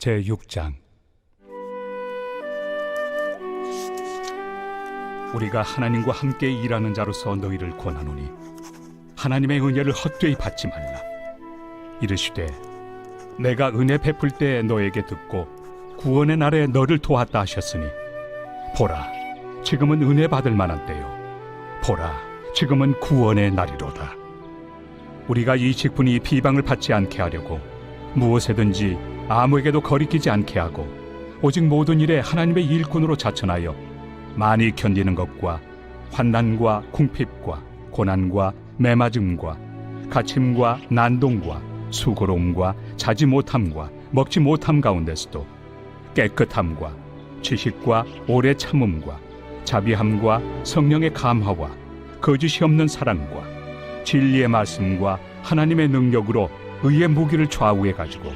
제6장. 우리가 하나님과 함께 일하는 자로서 너희를 권하노니 하나님의 은혜를 헛되이 받지 말라. 이르시되 내가 은혜 베풀 때 너에게 듣고 구원의 날에 너를 도왔다 하셨으니 보라, 지금은 은혜 받을 만한 때요, 보라, 지금은 구원의 날이로다. 우리가 이 직분이 비방을 받지 않게 하려고 무엇에든지 아무에게도 거리끼지 않게 하고 오직 모든 일에 하나님의 일꾼으로 자천하여 많이 견디는 것과 환난과 궁핍과 고난과 매맞음과 갇힘과 난동과 수고로움과 자지 못함과 먹지 못함 가운데서도 깨끗함과 지식과 오래 참음과 자비함과 성령의 감화와 거짓이 없는 사랑과 진리의 말씀과 하나님의 능력으로 의의 무기를 좌우해 가지고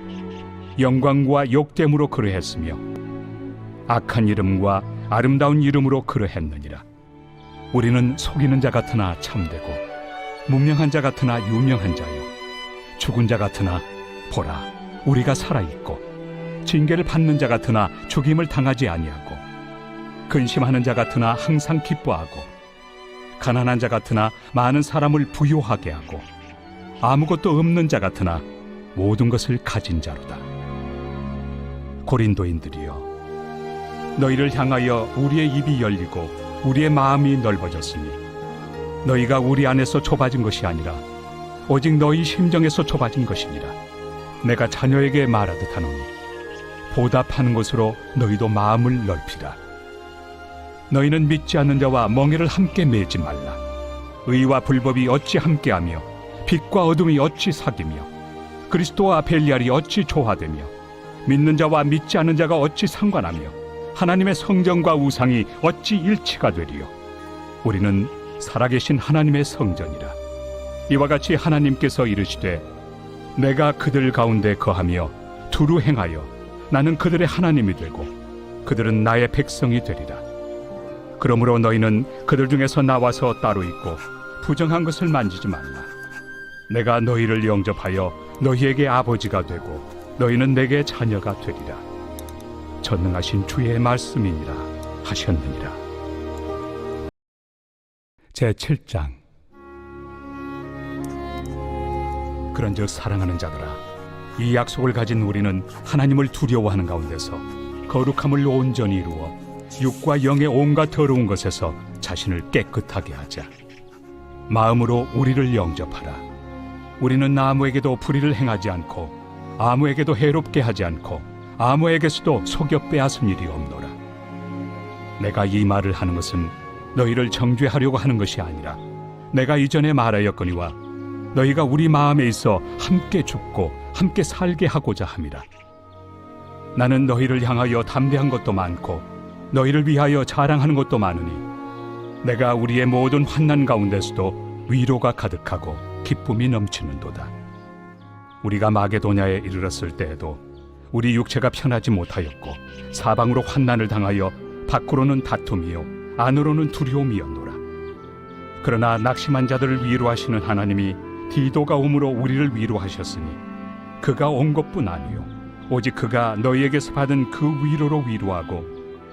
영광과 욕됨으로 그러했으며 악한 이름과 아름다운 이름으로 그러했느니라. 우리는 속이는 자 같으나 참되고 무명한 자 같으나 유명한 자요, 죽은 자 같으나 보라, 우리가 살아있고 징계를 받는 자 같으나 죽임을 당하지 아니하고 근심하는 자 같으나 항상 기뻐하고 가난한 자 같으나 많은 사람을 부요하게 하고 아무것도 없는 자 같으나 모든 것을 가진 자로다. 고린도인들이여, 너희를 향하여 우리의 입이 열리고 우리의 마음이 넓어졌으니 너희가 우리 안에서 좁아진 것이 아니라 오직 너희 심정에서 좁아진 것이니라. 내가 자녀에게 말하듯 하노니 보답하는 것으로 너희도 마음을 넓히라. 너희는 믿지 않는 자와 멍에를 함께 매지 말라. 의와 불법이 어찌 함께하며 빛과 어둠이 어찌 사귀며 그리스도와 벨리알이 어찌 조화되며 믿는 자와 믿지 않는 자가 어찌 상관하며 하나님의 성전과 우상이 어찌 일치가 되리요. 우리는 살아계신 하나님의 성전이라. 이와 같이 하나님께서 이르시되 내가 그들 가운데 거하며 두루 행하여 나는 그들의 하나님이 되고 그들은 나의 백성이 되리라. 그러므로 너희는 그들 중에서 나와서 따로 있고 부정한 것을 만지지 말라. 내가 너희를 영접하여 너희에게 아버지가 되고 너희는 내게 자녀가 되리라. 전능하신 주의 말씀이니라 하셨느니라. 제7장. 그런즉 사랑하는 자들아, 이 약속을 가진 우리는 하나님을 두려워하는 가운데서 거룩함을 온전히 이루어 육과 영의 온갖 더러운 것에서 자신을 깨끗하게 하자. 마음으로 우리를 영접하라. 우리는 아무에게도 불의를 행하지 않고 아무에게도 해롭게 하지 않고 아무에게서도 속여 빼앗은 일이 없노라. 내가 이 말을 하는 것은 너희를 정죄하려고 하는 것이 아니라 내가 이전에 말하였거니와 너희가 우리 마음에 있어 함께 죽고 함께 살게 하고자 함이라. 나는 너희를 향하여 담대한 것도 많고 너희를 위하여 자랑하는 것도 많으니 내가 우리의 모든 환난 가운데서도 위로가 가득하고 기쁨이 넘치는도다. 우리가 마게도냐에 이르렀을 때에도 우리 육체가 편하지 못하였고 사방으로 환난을 당하여 밖으로는 다툼이요 안으로는 두려움이었노라. 그러나 낙심한 자들을 위로하시는 하나님이 디도가 오므로 우리를 위로하셨으니 그가 온 것뿐 아니요 오직 그가 너희에게서 받은 그 위로로 위로하고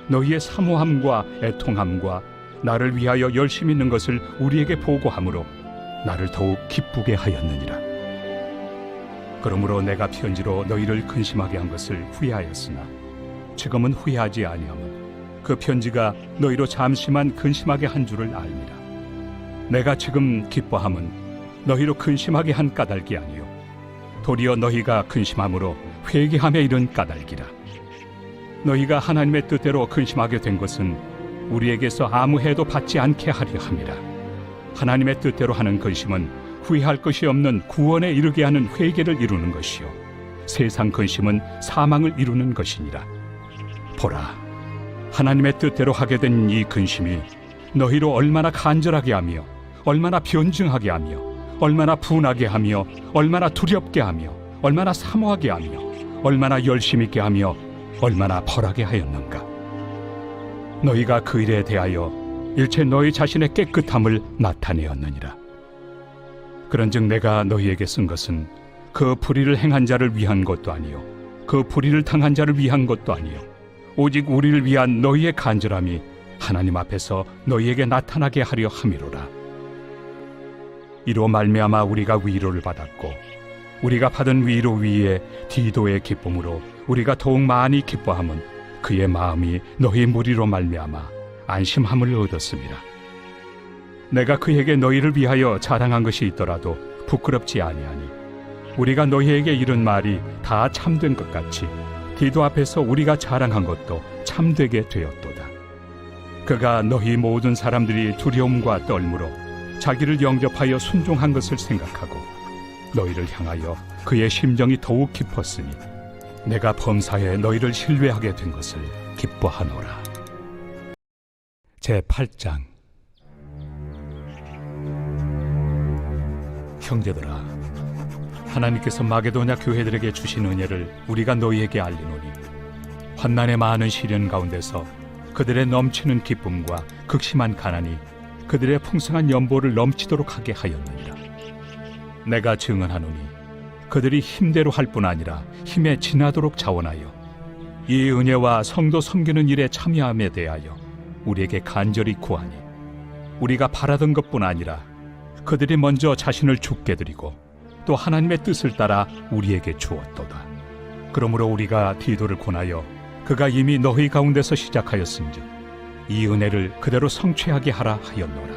너희의 사모함과 애통함과 나를 위하여 열심히 있는 것을 우리에게 보고함으로 나를 더욱 기쁘게 하였느니라. 그러므로 내가 편지로 너희를 근심하게 한 것을 후회하였으나 지금은 후회하지 아니함은 그 편지가 너희로 잠시만 근심하게 한 줄을 알미라. 내가 지금 기뻐함은 너희로 근심하게 한 까닭이 아니요 도리어 너희가 근심함으로 회개함에 이른 까닭이라. 너희가 하나님의 뜻대로 근심하게 된 것은 우리에게서 아무 해도 받지 않게 하려 함이라. 하나님의 뜻대로 하는 근심은 후회할 것이 없는 구원에 이르게 하는 회개를 이루는 것이요 세상 근심은 사망을 이루는 것이니라. 보라, 하나님의 뜻대로 하게 된 이 근심이 너희로 얼마나 간절하게 하며 얼마나 변증하게 하며 얼마나 분하게 하며 얼마나 두렵게 하며 얼마나 사모하게 하며 얼마나 열심 있게 하며 얼마나 벌하게 하였는가. 너희가 그 일에 대하여 일체 너희 자신의 깨끗함을 나타내었느니라. 그런즉 내가 너희에게 쓴 것은 그 불의를 행한 자를 위한 것도 아니요 그 불의를 당한 자를 위한 것도 아니요 오직 우리를 위한 너희의 간절함이 하나님 앞에서 너희에게 나타나게 하려 함이로라. 이로 말미암아 우리가 위로를 받았고 우리가 받은 위로 위에 디도의 기쁨으로 우리가 더욱 많이 기뻐함은 그의 마음이 너희 무리로 말미암아 안심함을 얻었습니다. 내가 그에게 너희를 위하여 자랑한 것이 있더라도 부끄럽지 아니하니 우리가 너희에게 이런 말이 다 참된 것 같이 디도 앞에서 우리가 자랑한 것도 참되게 되었도다. 그가 너희 모든 사람들이 두려움과 떨므로 자기를 영접하여 순종한 것을 생각하고 너희를 향하여 그의 심정이 더욱 깊었으니 내가 범사에 너희를 신뢰하게 된 것을 기뻐하노라. 제8장. 형제들아, 하나님께서 마게도냐 교회들에게 주신 은혜를 우리가 너희에게 알리노니 환난의 많은 시련 가운데서 그들의 넘치는 기쁨과 극심한 가난이 그들의 풍성한 연보를 넘치도록 하게 하였느니라. 내가 증언하노니 그들이 힘대로 할 뿐 아니라 힘에 지나도록 자원하여 이 은혜와 성도 섬기는 일에 참여함에 대하여 우리에게 간절히 구하니 우리가 바라던 것뿐 아니라 그들이 먼저 자신을 죽게 드리고 또 하나님의 뜻을 따라 우리에게 주었도다. 그러므로 우리가 디도를 권하여 그가 이미 너희 가운데서 시작하였은즉 이 은혜를 그대로 성취하게 하라 하였노라.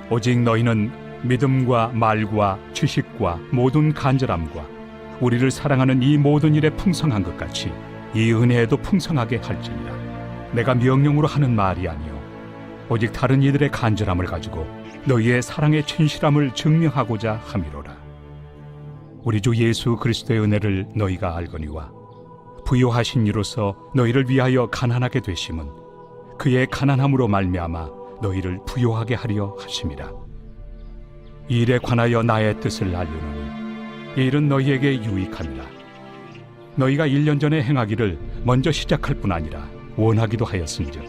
오직 너희는 믿음과 말과 지식과 모든 간절함과 우리를 사랑하는 이 모든 일에 풍성한 것 같이 이 은혜에도 풍성하게 할지니라. 내가 명령으로 하는 말이 아니요 오직 다른 이들의 간절함을 가지고 너희의 사랑의 진실함을 증명하고자 함이로라. 우리 주 예수 그리스도의 은혜를 너희가 알거니와 부요하신 이로서 너희를 위하여 가난하게 되심은 그의 가난함으로 말미암아 너희를 부요하게 하려 하심이라. 이 일에 관하여 나의 뜻을 알려노니 이 일은 너희에게 유익함이라. 너희가 1년 전에 행하기를 먼저 시작할 뿐 아니라 원하기도 하였은즉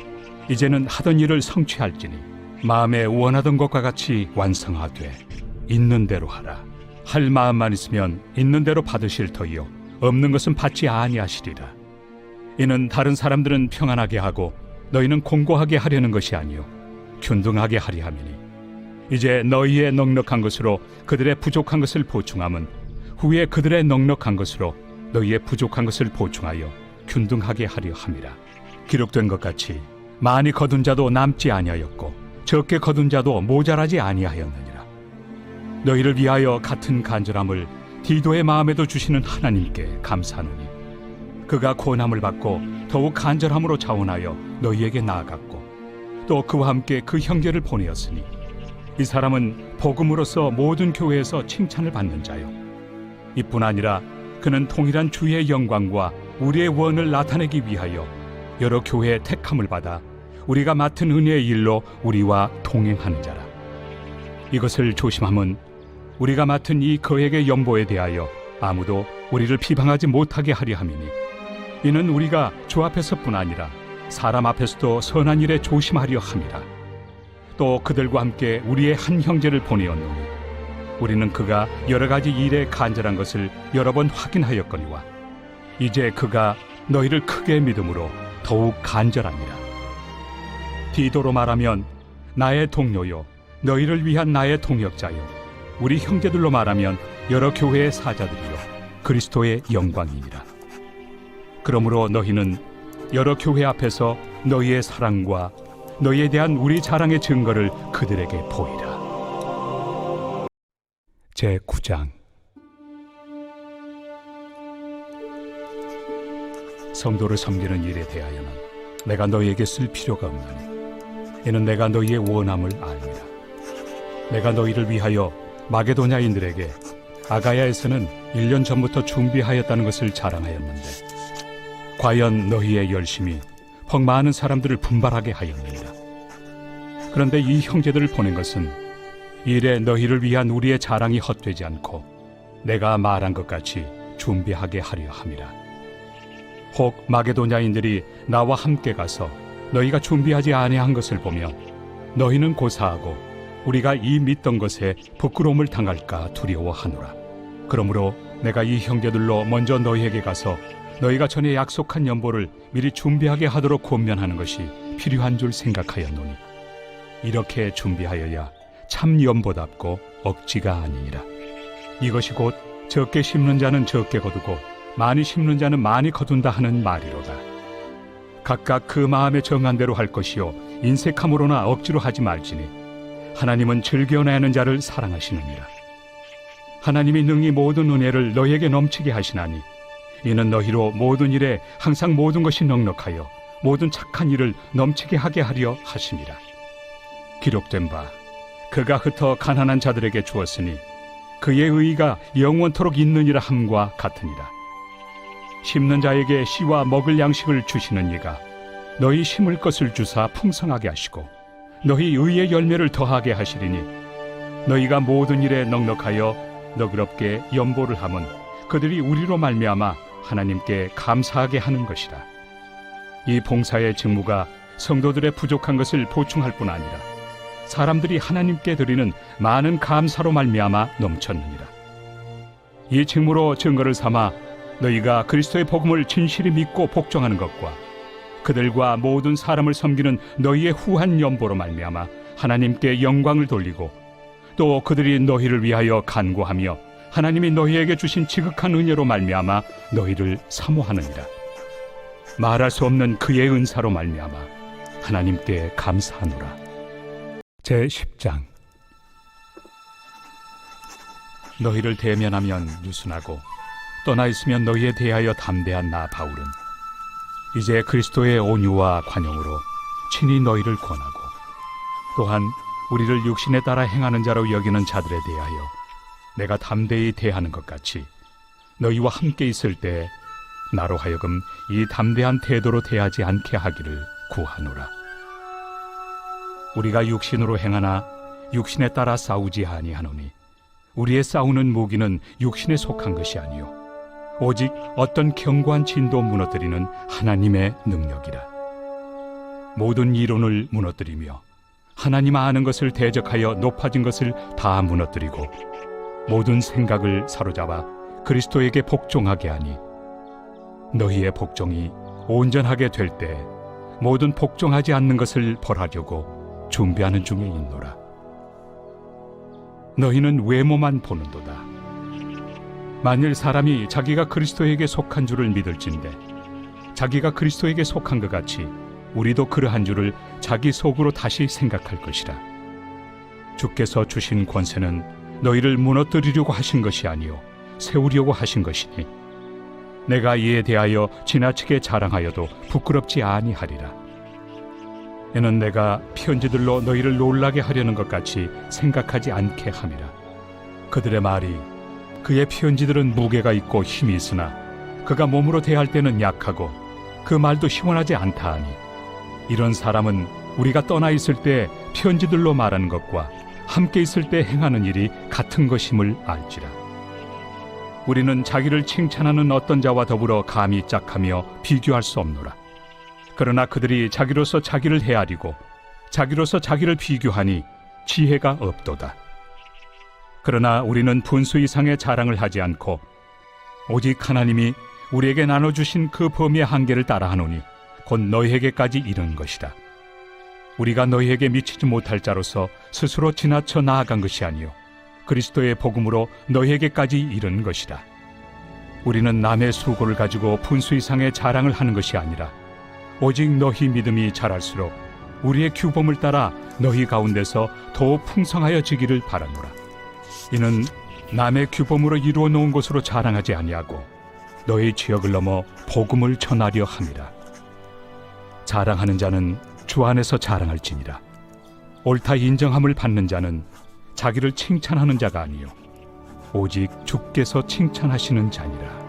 이제는 하던 일을 성취할지니 마음에 원하던 것과 같이 완성하되 있는 대로 하라. 할 마음만 있으면 있는 대로 받으실 터이요 없는 것은 받지 아니하시리라. 이는 다른 사람들은 평안하게 하고 너희는 공고하게 하려는 것이 아니요 균등하게 하리 함이니 이제 너희의 넉넉한 것으로 그들의 부족한 것을 보충함은 후에 그들의 넉넉한 것으로 너희의 부족한 것을 보충하여 균등하게 하려 함이라. 기록된 것 같이 많이 거둔 자도 남지 아니하였고 적게 거둔 자도 모자라지 아니하였느니라. 너희를 위하여 같은 간절함을 디도의 마음에도 주시는 하나님께 감사하노니 그가 고난을 받고 더욱 간절함으로 자원하여 너희에게 나아갔고 또 그와 함께 그 형제를 보내었으니 이 사람은 복음으로서 모든 교회에서 칭찬을 받는 자요 이뿐 아니라 그는 통일한 주의 영광과 우리의 원을 나타내기 위하여 여러 교회의 택함을 받아 우리가 맡은 은혜의 일로 우리와 동행하는 자라. 이것을 조심함은 우리가 맡은 이 거액의 연보에 대하여 아무도 우리를 비방하지 못하게 하려 함이니 이는 우리가 주 앞에서뿐 아니라 사람 앞에서도 선한 일에 조심하려 함이라. 또 그들과 함께 우리의 한 형제를 보내었노니 우리는 그가 여러 가지 일에 간절한 것을 여러 번 확인하였거니와 이제 그가 너희를 크게 믿음으로 더욱 간절하니라. 디도로 말하면 나의 동료요 너희를 위한 나의 동역자요 우리 형제들로 말하면 여러 교회의 사자들이요 그리스도의 영광이니라. 그러므로 너희는 여러 교회 앞에서 너희의 사랑과 너희에 대한 우리 자랑의 증거를 그들에게 보이라. 제9장. 성도를 섬기는 일에 대하여는 내가 너희에게 쓸 필요가 없나니 이는 내가 너희의 원함을 압니다. 내가 너희를 위하여 마게도냐인들에게 아가야에서는 1년 전부터 준비하였다는 것을 자랑하였는데 과연 너희의 열심이 퍽 많은 사람들을 분발하게 하였느니라. 그런데 이 형제들을 보낸 것은 일에 너희를 위한 우리의 자랑이 헛되지 않고 내가 말한 것 같이 준비하게 하려 함이라. 혹 마게도냐인들이 나와 함께 가서 너희가 준비하지 아니한 것을 보며 너희는 고사하고 우리가 이 믿던 것에 부끄러움을 당할까 두려워하노라. 그러므로 내가 이 형제들로 먼저 너희에게 가서 너희가 전에 약속한 연보를 미리 준비하게 하도록 권면하는 것이 필요한 줄 생각하였노니 이렇게 준비하여야 참 연보답고 억지가 아니니라. 이것이 곧 적게 심는 자는 적게 거두고 많이 심는 자는 많이 거둔다 하는 말이로다. 각각 그 마음에 정한 대로 할 것이요 인색함으로나 억지로 하지 말지니 하나님은 즐겨내 하는 자를 사랑하시느니라. 하나님이 능히 모든 은혜를 너희에게 넘치게 하시나니 이는 너희로 모든 일에 항상 모든 것이 넉넉하여 모든 착한 일을 넘치게 하게 하려 하심이라. 기록된 바 그가 흩어 가난한 자들에게 주었으니 그의 의의가 영원토록 있느니라 함과 같으니라. 심는 자에게 씨와 먹을 양식을 주시는 이가 너희 심을 것을 주사 풍성하게 하시고 너희 의의 열매를 더하게 하시리니 너희가 모든 일에 넉넉하여 너그럽게 연보를 하면 그들이 우리로 말미암아 하나님께 감사하게 하는 것이라. 이 봉사의 직무가 성도들의 부족한 것을 보충할 뿐 아니라 사람들이 하나님께 드리는 많은 감사로 말미암아 넘쳤느니라. 이 직무로 증거를 삼아 너희가 그리스도의 복음을 진실히 믿고 복종하는 것과 그들과 모든 사람을 섬기는 너희의 후한 연보로 말미암아 하나님께 영광을 돌리고 또 그들이 너희를 위하여 간구하며 하나님이 너희에게 주신 지극한 은혜로 말미암아 너희를 사모하느니라. 말할 수 없는 그의 은사로 말미암아 하나님께 감사하노라. 제10장. 너희를 대면하면 유순하고 떠나 있으면 너희에 대하여 담대한 나 바울은 이제 그리스도의 온유와 관용으로 친히 너희를 권하고 또한 우리를 육신에 따라 행하는 자로 여기는 자들에 대하여 내가 담대히 대하는 것 같이 너희와 함께 있을 때 나로 하여금 이 담대한 태도로 대하지 않게 하기를 구하노라. 우리가 육신으로 행하나 육신에 따라 싸우지 아니하노니 우리의 싸우는 무기는 육신에 속한 것이 아니요 오직 어떤 견고한 진도 무너뜨리는 하나님의 능력이라. 모든 이론을 무너뜨리며 하나님 아는 것을 대적하여 높아진 것을 다 무너뜨리고 모든 생각을 사로잡아 그리스도에게 복종하게 하니 너희의 복종이 온전하게 될 때 모든 복종하지 않는 것을 벌하려고 준비하는 중에 있노라. 너희는 외모만 보는도다. 만일 사람이 자기가 그리스도에게 속한 줄을 믿을진대 자기가 그리스도에게 속한 것 같이 우리도 그러한 줄을 자기 속으로 다시 생각할 것이라. 주께서 주신 권세는 너희를 무너뜨리려고 하신 것이 아니요 세우려고 하신 것이니 내가 이에 대하여 지나치게 자랑하여도 부끄럽지 아니하리라. 이는 내가 편지들로 너희를 놀라게 하려는 것 같이 생각하지 않게 함이라. 그들의 말이 그의 편지들은 무게가 있고 힘이 있으나 그가 몸으로 대할 때는 약하고 그 말도 시원하지 않다 하니 이런 사람은 우리가 떠나 있을 때 편지들로 말하는 것과 함께 있을 때 행하는 일이 같은 것임을 알지라. 우리는 자기를 칭찬하는 어떤 자와 더불어 감히 짝하며 비교할 수 없노라. 그러나 그들이 자기로서 자기를 헤아리고 자기로서 자기를 비교하니 지혜가 없도다. 그러나 우리는 분수 이상의 자랑을 하지 않고 오직 하나님이 우리에게 나눠주신 그 범위의 한계를 따라하노니 곧 너희에게까지 이른 것이다. 우리가 너희에게 미치지 못할 자로서 스스로 지나쳐 나아간 것이 아니요 그리스도의 복음으로 너희에게까지 이른 것이다. 우리는 남의 수고를 가지고 분수 이상의 자랑을 하는 것이 아니라 오직 너희 믿음이 자랄수록 우리의 규범을 따라 너희 가운데서 더욱 풍성하여지기를 바라노라. 이는 남의 규범으로 이루어 놓은 것으로 자랑하지 아니하고 너희 지역을 넘어 복음을 전하려 함이라. 자랑하는 자는 주 안에서 자랑할지니라. 옳다 인정함을 받는 자는 자기를 칭찬하는 자가 아니요 오직 주께서 칭찬하시는 자니라.